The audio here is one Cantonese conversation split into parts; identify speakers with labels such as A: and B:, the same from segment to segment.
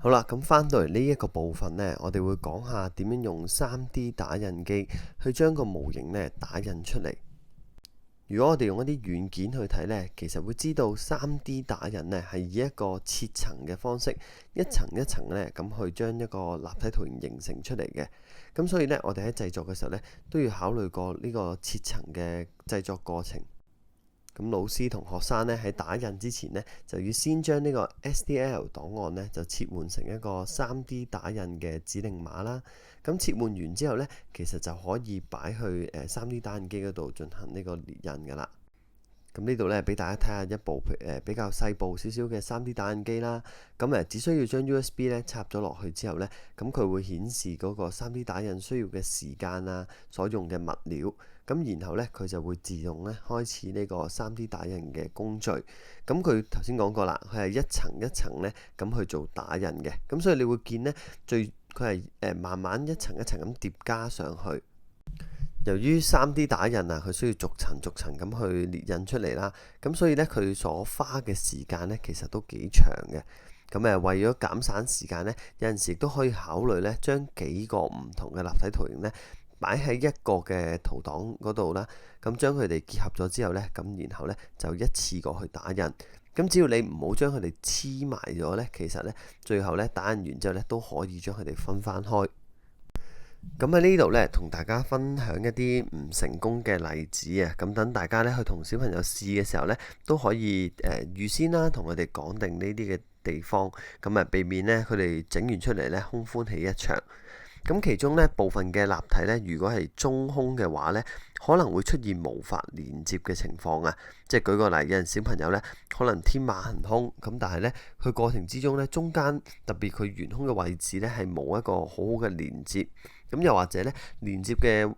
A: 好啦，咁翻到嚟呢一個部分呢，我哋會講下點樣用 3D 打印機去將個模型呢打印出嚟。如果我哋用一啲軟件去睇呢，其實會知道 3D 打印呢係以一個切層嘅方式，一層一層呢咁去將一個立體圖形形成出嚟嘅。咁所以呢，我哋喺製作嘅時候呢，都要考慮過呢個切層嘅製作過程。咁老師同學生呢，喺打印之前呢，就要先將呢個 STL 檔案呢，就切換成一個 3D 打印嘅指令碼啦。咁切換完之後呢，其實就可以擺去3D 打印機嗰度進行呢個列印㗎啦。咁呢度呢，俾大家睇下一部比較細部少少嘅 3D 打印機啦。咁只需要將 USB 呢插咗落去之後呢，咁佢會顯示嗰個 3D 打印需要嘅時間啊，所用嘅物料。咁然後呢，佢就會自動呢開始呢個 3D 打印嘅工序。咁佢頭先講過啦，佢係一層一層呢咁去做打印嘅。咁所以你會見呢，佢係慢慢一層一層咁疊加上去。由於 3D 打印啊，佢需要逐層逐層咁去列印出嚟啦，咁所以呢，佢所花嘅時間呢，其實都幾長嘅。咁為咗減省時間呢，有陣時都可以考慮呢，將幾個唔同嘅立體圖形呢擺喺一個嘅圖檔嗰度啦。咁將佢哋結合咗之後呢，咁然後呢就一次過去打印。咁只要你唔好將佢哋黐埋咗呢，其實呢最後呢打印完之後呢都可以將佢哋分翻開。咁喺呢度呢，同大家分享一啲唔成功嘅例子啊！咁等大家呢去同小朋友試嘅時候呢，都可以預先啦，同佢哋講定呢啲嘅地方，咁避免呢佢哋整完出嚟呢空歡喜一場。咁其中呢部分嘅立體呢，如果係中空嘅話呢，可能會出現無法連接嘅情況啊！即係舉個例，有陣小朋友呢可能天馬行空，咁但係呢，佢過程之中呢，中間特別佢懸空嘅位置呢，係冇一個好好嘅連接。咁又或者呢，連接嘅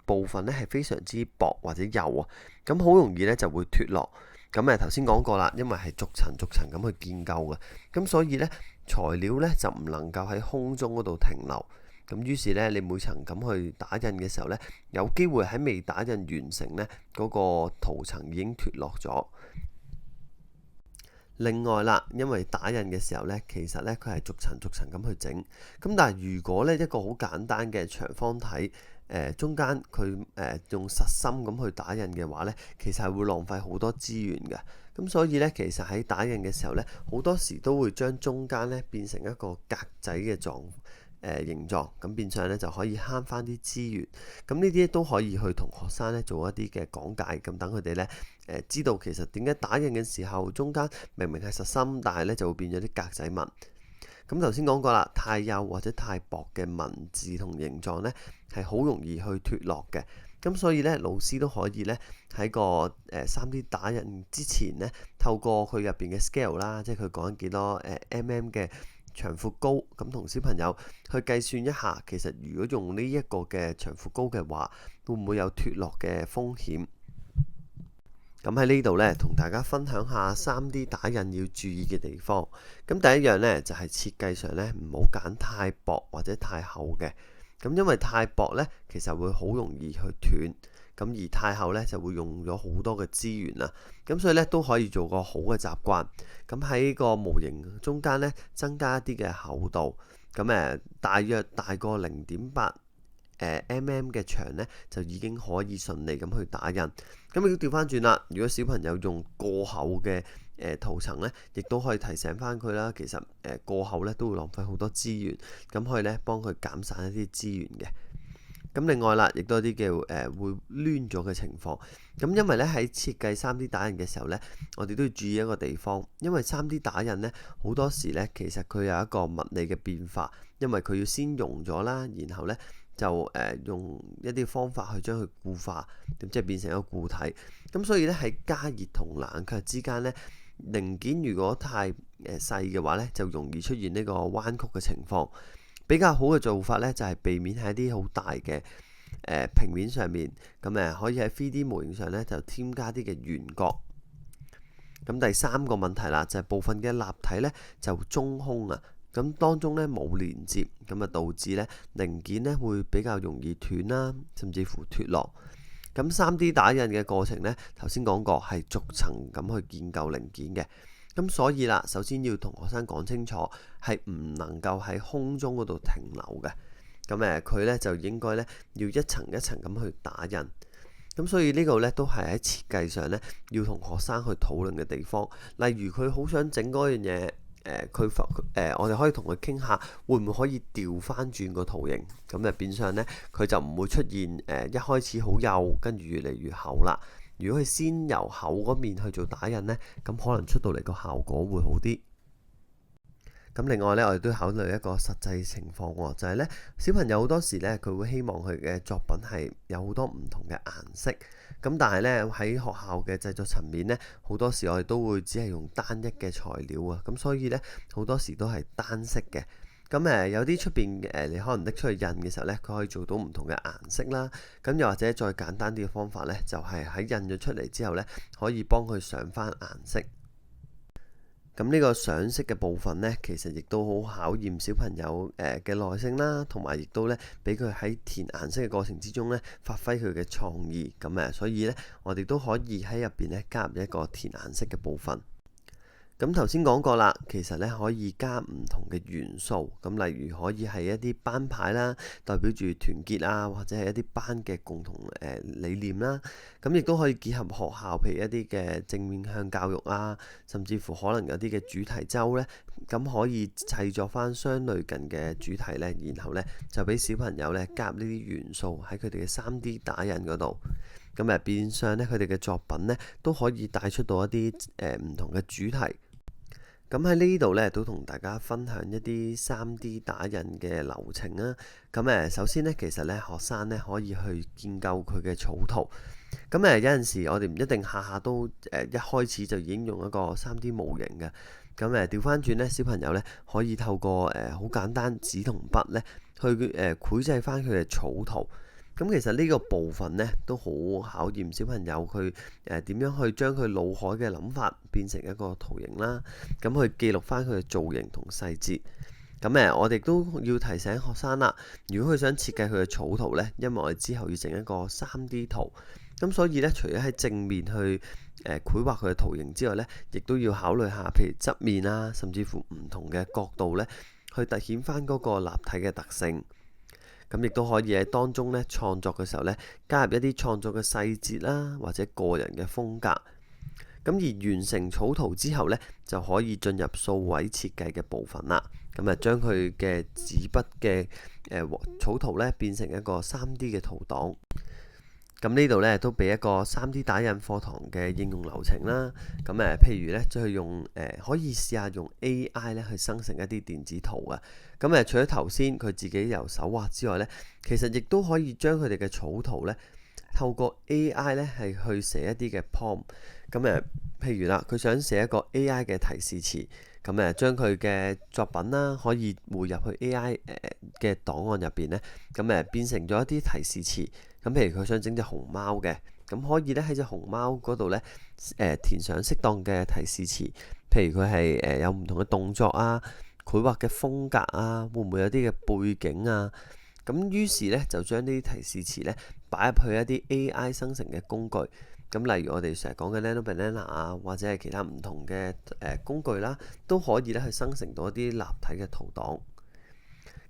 A: 部分呢係非常之薄或者幼啊，咁好容易呢就會脫落。咁頭先講過啦，因為係逐層逐層咁去建構嘅，咁所以呢，材料呢就唔能夠喺空中嗰度停留。咁於是呢，你每層咁去打印嘅時候呢，有機會喺未打印完成呢，嗰個圖層已經脫落咗。另外啦，因為打印嘅時候呢，其實呢，佢係逐層逐層咁去整。咁但係如果呢一個好簡單嘅長方體，中間佢用實心咁去打印嘅話呢，其實係會浪費好多資源嘅。咁所以呢，其實喺打印嘅時候呢，好多時都會將中間呢變成一個格仔嘅形狀，咁變相呢就可以慳翻啲資源。咁呢啲都可以去同學生呢做一啲嘅講解，咁等佢哋呢知道其實點解打印嘅時候中間明明係實心，但係呢就會變咗啲格仔紋。咁頭先講過啦，太幼或者太薄嘅文字同形狀呢係好容易去脫落嘅。咁所以呢，老師都可以呢喺個3D 打印之前呢，透過佢入邊嘅 scale 啦，即係佢講緊幾多mm 嘅長闊高，咁同小朋友去計算一下，其實如果用呢一個嘅長闊高嘅話，會唔會有脫落嘅風險？咁喺呢度呢，同大家分享下 3D 打印要注意嘅地方。咁第一樣呢，就係設計上呢，唔好揀太薄或者太厚嘅。咁因為太薄呢，其實會好容易去斷。咁而太厚呢，就會用咗好多嘅資源啦。咁所以呢，都可以做個好嘅習慣。咁喺個模型中間呢，增加一啲嘅厚度。咁大約大過0.8mm 嘅長呢，就已經可以順利咁去打印。咁如果調翻轉啦，如果小朋友用過厚嘅圖層呢，亦都可以提醒翻佢啦。其實過厚呢都會浪費好多資源，咁可以呢幫佢減省一啲資源嘅。咁另外啦，亦都有啲叫會攣咗嘅情況。咁因為呢喺設計 3D 打印嘅時候呢，我哋都要注意一個地方，因為 3D 打印呢好多時呢，其實佢有一個物理嘅變化，因為佢要先溶咗啦，然後呢就用一啲方法去將佢固化，即係變成一個固體。咁所以呢，喺加熱同冷卻之間呢，零件如果太細嘅話呢，就容易出現呢個彎曲嘅情況。比較好嘅做法呢，就係避免喺啲好大嘅平面上面，咁可以喺 3D 模型上呢，就添加啲嘅圓角。咁第三個問題啦，就係部分嘅立體呢，就中空啊，咁當中呢冇連接，咁導致呢零件呢會比較容易斷啦，甚至乎脫落。咁 3D 打印嘅過程呢，頭先講過係逐層咁去建構零件嘅。咁所以啦，首先要同學生講清楚，係唔能夠喺空中嗰度停留嘅。咁佢呢就應該呢要一層一層咁去打印。咁所以呢個呢都係喺設計上呢要同學生去討論嘅地方。例如佢好想整嗰樣嘢，我哋可以同佢傾下，會唔會可以調翻轉個圖形？咁變相呢，佢就唔會出現一開始好幼，跟住越嚟越厚啦。如果佢先由厚嗰面去做打印呢，咁可能出到嚟個效果會好啲。咁另外呢，我哋都考慮一個實際情況喎，就係呢，小朋友好多時呢，佢會希望佢嘅作品係有好多唔同嘅顏色。咁但係呢，喺學校嘅製作層面呢，好多時我哋都會只係用單一嘅材料啊。咁所以呢，好多時都係單色嘅。咁有啲出邊你可能拎出去印嘅時候呢，佢可以做到唔同嘅顏色啦。咁又或者再簡單啲嘅方法呢，就係喺印咗出嚟之後呢，可以幫佢上翻顏色。咁呢個上色嘅部分呢，其實亦都好考驗小朋友嘅耐性啦，同埋亦都呢俾佢喺填顏色嘅過程之中呢發揮佢嘅創意。所以呢，我哋都可以喺入邊呢加入一個填顏色嘅部分。咁頭先講過啦，其實呢可以加唔同嘅元素，咁例如可以係一啲班牌啦，代表住團結啊，或者係一啲班嘅共同理念啦。咁亦都可以結合學校，譬如一啲嘅正面向教育啊，甚至乎可能有啲嘅主題週呢，咁可以製作翻相類近嘅主題呢，然後呢就俾小朋友呢加入呢啲元素喺佢哋嘅 3D 打印嗰度。咁變相呢，佢哋嘅作品呢都可以帶出到一啲唔同嘅主題。咁喺呢度呢，都同大家分享一啲 3D 打印嘅流程啦。首先呢，其實呢，學生呢可以去建構佢嘅草圖。有陣時我哋唔一定下下都一開始就已經用一個 3D 模型嘅。調翻轉呢，小朋友呢可以透過好簡單紙同筆呢去繪製翻佢嘅草圖。其實呢個部分呢都好考驗小朋友佢點樣去將佢腦海嘅諗法變成一個圖形啦，去記錄翻佢嘅造型同細節。我哋都要提醒學生啦，如果佢想設計佢嘅草圖呢，因為我哋之後要整一個 3D 圖，所以呢，除咗喺正面去繪畫佢嘅圖形之外呢，亦都要考慮下譬如側面啊，甚至乎唔同嘅角度呢，去凸顯翻嗰個立體嘅特性。亦都可以喺當中咧創作嘅時候咧，加入一啲創作嘅細節啦，或者個人嘅風格。而完成草圖之後咧，就可以進入數位設計嘅部分啦。將佢嘅紙筆嘅草圖咧變成一個 3D 嘅圖檔。呢度咧都俾一個 3D 打印課堂嘅應用流程啦。譬如咧，就去用可以試下用 AI 咧去生成一啲電子圖啊。除咗頭先佢自己由手畫之外咧，其實亦都可以將佢哋嘅草圖咧透過 AI 咧係去寫一啲嘅 prompt。譬如啦，佢想寫一個 AI 嘅提示詞，將佢嘅作品啦可以匯入去 AI 嘅檔案入邊咧，變成咗一啲提示詞。譬如佢想整隻熊貓嘅，可以咧喺隻熊貓嗰度咧填上適當嘅提示詞，譬如佢係有唔同嘅動作啊、繪畫嘅風格啊，會唔會有啲嘅背景啊？於是咧就將呢啲提示詞咧擺入去一啲 AI 生成嘅工具。例如我哋成日講嘅 Nano Banana 啊，或者係其他唔同嘅工具啦，都可以咧去生成到一啲立體嘅圖檔。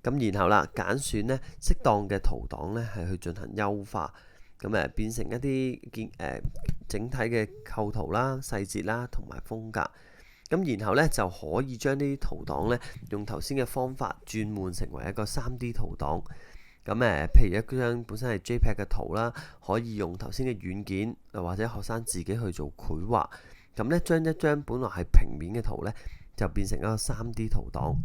A: 然後啦，揀選呢適當嘅圖檔呢係去進行優化，變成一啲整體嘅構圖啦、細節啦同埋風格。然後呢，就可以將呢啲圖檔呢用頭先嘅方法轉換成為一個 3D 圖檔。譬如一張本身係 JPEG 嘅圖啦，可以用頭先嘅軟件，或者學生自己去做繪畫。將一張本來係平面嘅圖呢，就變成一個 3D 圖檔。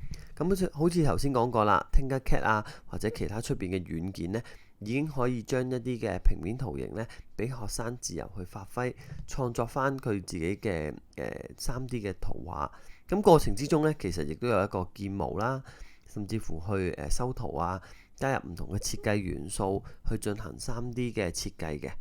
A: 好似頭先講過啦，Tinkercad 啊，或者其他出邊嘅軟件呢，已經可以將一啲嘅平面圖形呢，俾學生自由去發揮，創作翻佢自己嘅3D 嘅圖畫。過程之中呢，其實亦都有一個建模啦，甚至乎去修圖啊，加入唔同嘅設計元素去進行 3D 嘅設計嘅。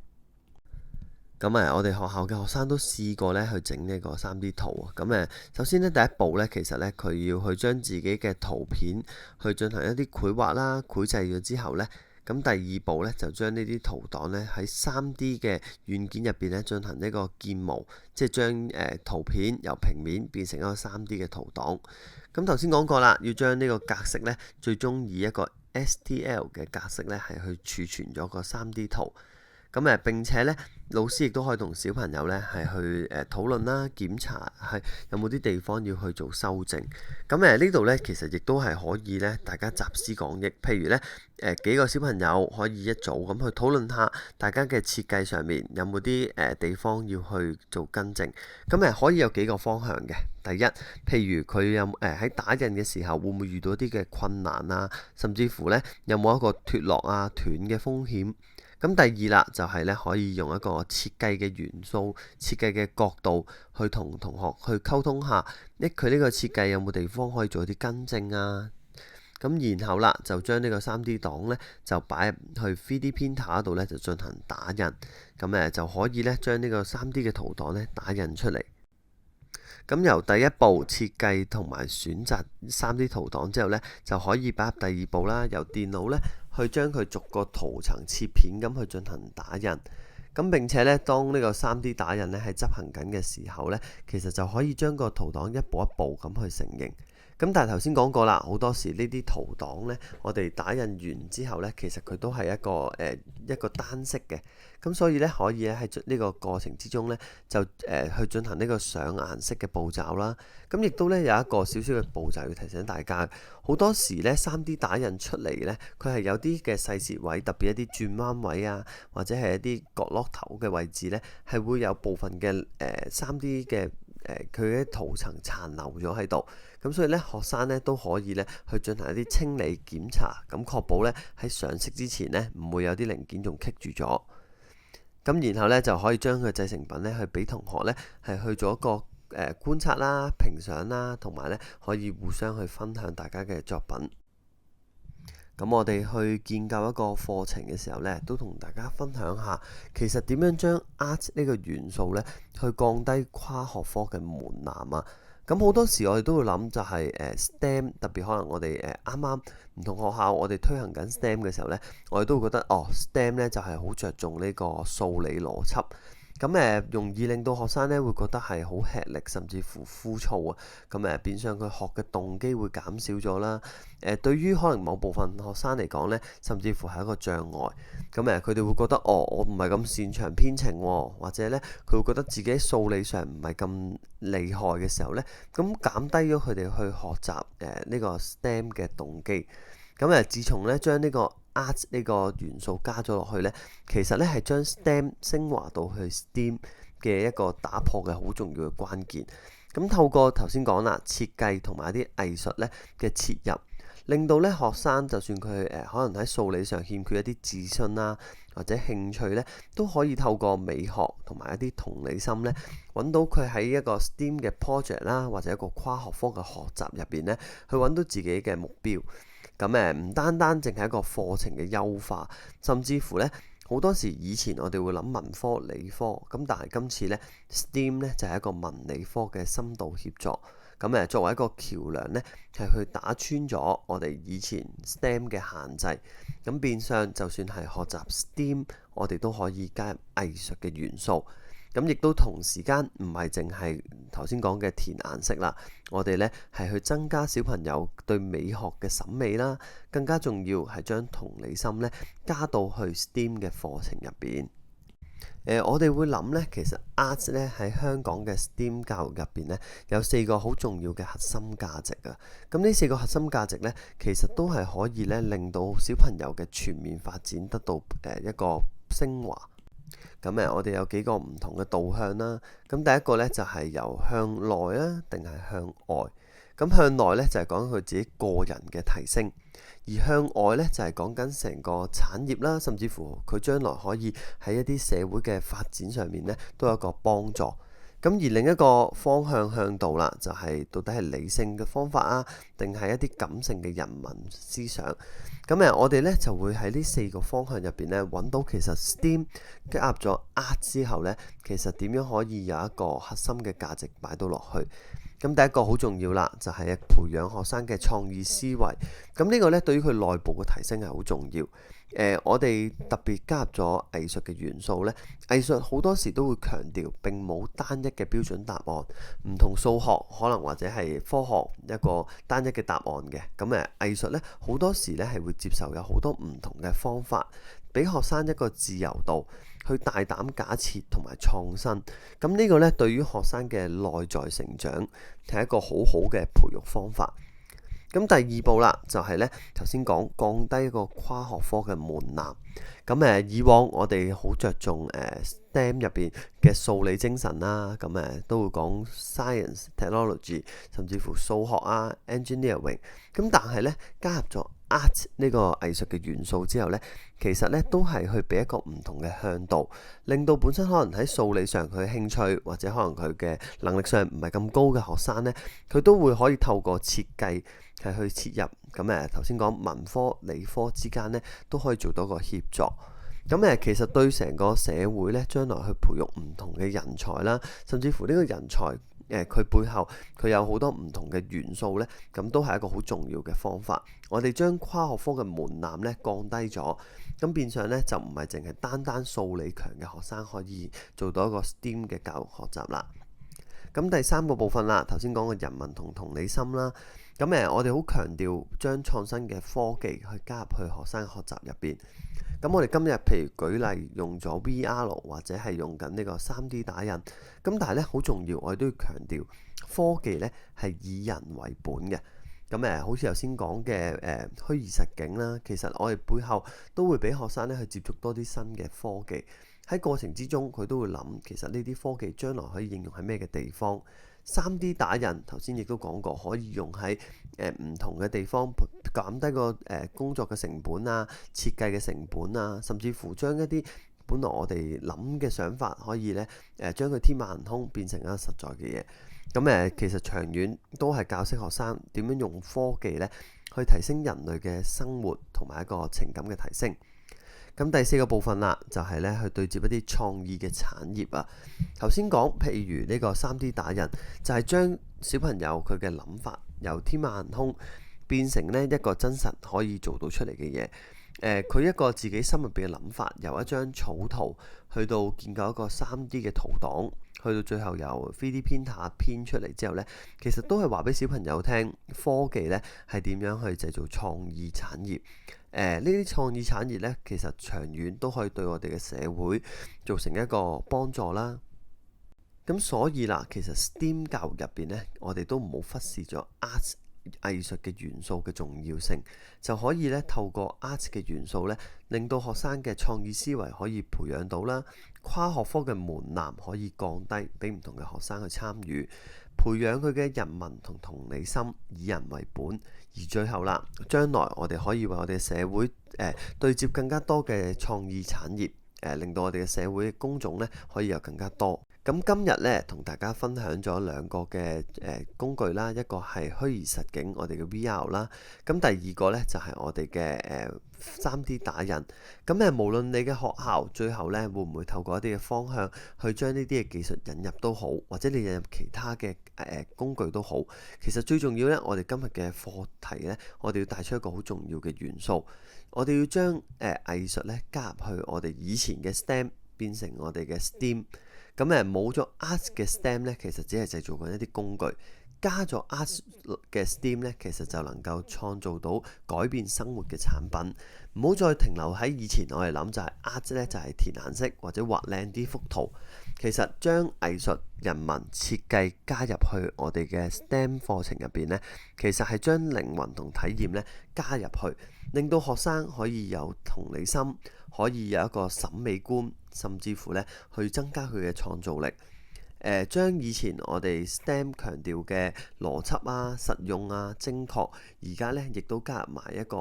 A: 我哋學校嘅學生都試過咧去整呢個 3D 圖啊。首先咧第一步咧，其實咧佢要去將自己嘅圖片去進行一啲繪畫啦，繪製咗之後咧，咁第二步呢，就將呢啲圖檔呢喺 3D 嘅軟件入邊呢進行一個建模，即係將圖片由平面變成一個 3D 嘅圖檔。咁頭先講過啦，要將呢個格式呢，最終以一個 STL 嘅格式呢係去儲存咗個 3D 圖。咁並且呢，老師亦都可以同小朋友呢係去討論啦，檢查係有冇啲地方要去做修正。咁呢度呢，其實亦都係可以呢，大家集思廣益。譬如呢，幾個小朋友可以一組咁去討論下，大家嘅設計上面有冇啲地方要去做更正。咁可以有幾個方向嘅。第一，譬如佢有喺打印嘅時候會唔會遇到啲嘅困難啊，甚至乎呢，有冇一個脫落啊、斷嘅風險。咁第二啦，就係咧可以用一個設計嘅元素、設計嘅角度去同同學去溝通下，佢呢個設計有冇地方可以做啲更正啊？咁然後啦，就將呢個 3D 檔呢，就擺入去 3D printer 度呢，就進行打印。咁就可以呢，將呢個 3D 嘅圖檔呢打印出嚟。咁由第一步設計同埋選擇 3D 圖檔之後呢，就可以擺入第二步啦，由電腦呢去將佢逐個圖層切片咁去進行打印。咁並且呢，當呢個 3D 打印呢係執行緊嘅時候呢，其實就可以將個圖檔一步一步咁去成形。咁但係頭先講過啦，好多時呢啲圖檔呢，我哋打印完之後呢，其實佢都係一個單色嘅。咁所以呢，可以喺呢個過程之中呢，就去進行呢個上顏色嘅步驟啦。咁亦都呢，有一個少少嘅步驟要提醒大家。好多時呢， 3D 打印出嚟呢，佢係有啲嘅細節位，特別一啲轉彎位啊，或者係一啲角落頭嘅位置呢，係會有部分嘅3D 嘅佢嘅圖層殘留咗喺度。咁所以呢，學生呢都可以呢去進行一啲清理檢查，咁確保呢喺上色之前呢唔會有啲零件仲棘住咗。咁然後呢，就可以將佢製成品呢去俾同學呢係去做一個觀察啦、評賞啦，同埋呢可以互相去分享大家嘅作品。咁我哋去建構一個課程嘅時候呢，都同大家分享下，其實點樣將 art 呢個元素呢去降低跨學科嘅門檻啊。咁好多時我哋都會諗就係STEM， 特別可能我哋啱啱唔同學校我哋推行緊 STEM 嘅時候呢，我哋都會覺得STEM 呢就係好着重呢個數理邏輯。咁容易令到學生呢會覺得係好吃力，甚至乎枯燥啊。咁變相佢學嘅動機會減少咗啦。對於可能某部分學生嚟講呢，甚至乎係一個障礙。咁佢哋會覺得我唔係咁擅長編程喎，或者呢，佢會覺得自己數理上唔係咁厲害嘅時候呢，咁減低咗佢哋去學習呢個 STEM 嘅動機。咁自從呢將呢個 art 呢個元素加咗落去呢，其實呢係將 STEM 升華到去 STEAM 嘅一個打破嘅好重要嘅關鍵。咁透過頭先講啦，設計同埋啲藝術呢嘅切入，令到呢學生就算佢可能喺數理上欠缺一啲自信啦，或者興趣呢，都可以透過美學同埋一啲同理心呢，揾到佢喺一個 STEAM 嘅 project 啦，或者一個跨學科嘅學習入邊呢，去揾到自己嘅目標。咁唔單單淨係一個課程嘅優化，甚至乎呢，好多時以前我哋會諗文科、理科，咁但係今次呢 STEAM 呢就係一個文理科嘅深度協作。咁作為一個橋梁呢，係去打穿咗我哋以前 STEM 嘅限制。咁變相就算係學習 STEAM，我哋都可以加入藝術嘅元素。咁亦都同時間唔係淨係頭先講嘅填顏色啦，我哋呢係去增加小朋友對美學嘅審美啦，更加重要係將同理心呢加到去 STEAM 嘅課程入邊。我哋會諗呢，其實 art 呢喺香港嘅 STEAM 教育入邊呢，有4個好重要嘅核心價值啊。咁呢4個核心價值呢，其實都係可以呢令到小朋友嘅全面發展得到一個升華。咁我哋有幾個唔同嘅導向啦。咁第一個呢，就係由向內啊，定係向外。咁向內呢，就係講佢自己個人嘅提升，而向外呢，就係講緊成個產業啦，甚至乎佢將來可以喺一啲社會嘅發展上面呢，都有一個幫助。咁而另一個方向向度啦，就係到底係理性嘅方法啊，定係一啲感性嘅人文思想。咁我哋呢就會喺呢4個方向入邊呢，揾到其實 STEAM 加入咗 art 之後呢，其實點樣可以有一個核心嘅價值擺到落去。咁第一個好重要啦，就係培養學生嘅創意思維。咁呢個呢，對於佢內部嘅提升係好重要。我哋特別加入咗藝術嘅元素呢，藝術好多時都會強調並冇單一嘅標準答案，唔同數學可能或者係科學一個單一嘅答案嘅。咁藝術呢，好多時呢係會接受有好多唔同嘅方法，俾學生一個自由度去大膽假設同埋創新。咁呢個呢，對於學生嘅內在成長係一個好好嘅培育方法。咁第二步啦，就係呢頭先講降低一個跨學科嘅門檻。咁以往我哋好着重STEM 入邊嘅數理精神啦，咁都會講 science、technology， 甚至乎數學啊、engineering。咁但係呢，加入咗 art 呢個藝術嘅元素之後呢，其實呢都係去俾一個唔同嘅向度，令到本身可能喺數理上佢興趣或者可能佢嘅能力上唔係咁高嘅學生呢，佢都會可以透過設計係去切入。咁頭先講文科理科之間呢，都可以做到個協作。咁其實對成個社會呢，將來去培育唔同嘅人才啦，甚至乎呢個人才佢背後佢有好多唔同嘅元素呢，咁都係一個好重要嘅方法。我哋將跨學科嘅門檻呢降低咗，咁變相呢，就唔係淨係單單數理強嘅學生可以做到一個 STEAM 嘅教育學習啦。咁第三個部分啦，頭先講嘅人文同同理心啦。咁我哋好強調將創新嘅科技去加入去學生學習入邊。咁我哋今日譬如舉例用咗 VR 或者係用緊呢個 3D 打印，咁但係咧好重要，我哋都要強調科技咧係以人為本嘅。咁好似頭先講嘅虛擬實境啦，其實我哋背後都會俾學生咧去接觸多啲新嘅科技。喺過程之中，佢都會諗其實呢啲科技將來可以應用喺咩嘅地方。3D 打印頭先亦都講過，可以用喺唔同嘅地方，減低個工作嘅成本啊、設計嘅成本啊，甚至乎將一啲本來我哋諗嘅想法，可以咧將佢天馬行空變成一個實在嘅嘢。咁其實長遠都係教識學生點樣用科技咧去提升人類嘅生活同埋一個情感嘅提升。咁第四個部分啦，就係咧去對接一啲創意嘅產業啊。頭先講，譬如呢個 3D 打印，就係將小朋友佢嘅諗法由天馬行空變成呢一個真實可以做到出嚟嘅嘢。佢一個自己心入邊嘅諗法，由一張草圖去到建構一個 3D 嘅圖檔，去到最後由 3D printer 編出嚟之後呢，其實都係話俾小朋友聽，科技呢係點樣去製造創意產業。呢啲創意產業呢，其實長遠都可以對我哋嘅社會造成一個幫助啦。咁所以啦，其實 STEAM 教育入邊呢，我哋都唔好忽視咗 Art 藝術嘅元素嘅重要性，就可以咧透過 Art 嘅元素咧，令到學生嘅創意思維可以培養到啦，跨學科嘅門檻可以降低，俾唔同嘅學生去參與，培養佢嘅人文同同理心，以人為本。而最後啦，將來我哋可以為我哋社會對接更加多嘅創意產業，令到我哋嘅社會工種咧可以有更加多。咁今日咧同大家分享咗兩個嘅工具啦，一個係虛擬實境，我哋嘅 VR 啦。咁第二個咧就係我哋嘅3D 打印。咁無論你嘅學校最後咧會唔會透過一啲嘅方向去將呢啲嘅技術引入都好，或者你引入其他嘅工具都好，其實最重要咧，我哋今日嘅課題咧，我哋要帶出一個好重要嘅元素，我哋要將藝術咧加入去我哋以前嘅 STEM 變成我哋嘅 STEAM。咁冇咗 Art 嘅 STEM 咧，其實只係製造緊一啲工具；加咗 Art 嘅 STEAM 咧，其實就能夠創造到改變生活嘅產品。唔好再停留喺以前，我哋諗就係 Art 咧就係填顏色或者畫靚啲幅圖。其實將藝術、人文、設計加入去我哋嘅 STEM 課程入邊咧，其實係將靈魂同體驗咧加入去，令到學生可以有同理心，可以有一個審美觀，甚至乎咧去增加佢嘅創造力。將以前我哋 STEM 強調嘅邏輯啊、實用啊、精確，而家咧亦都加入埋一個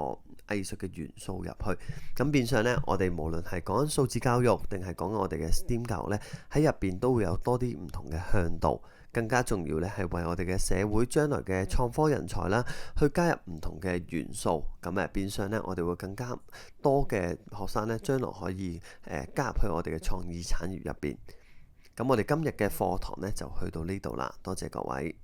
A: 藝術嘅元素入去。咁變相咧，我哋無論係講緊數字教育，定係講緊我哋嘅 STEAM 教育咧，喺入邊都會有多啲唔同嘅向度。更加重要咧，係為我哋嘅社會將來嘅創科人才啦，去加入唔同嘅元素。咁變相咧，我哋會更加多嘅學生咧，將來可以加入去我哋嘅創意產業入邊。咁我哋今日嘅課堂咧就去到呢度啦，多謝各位。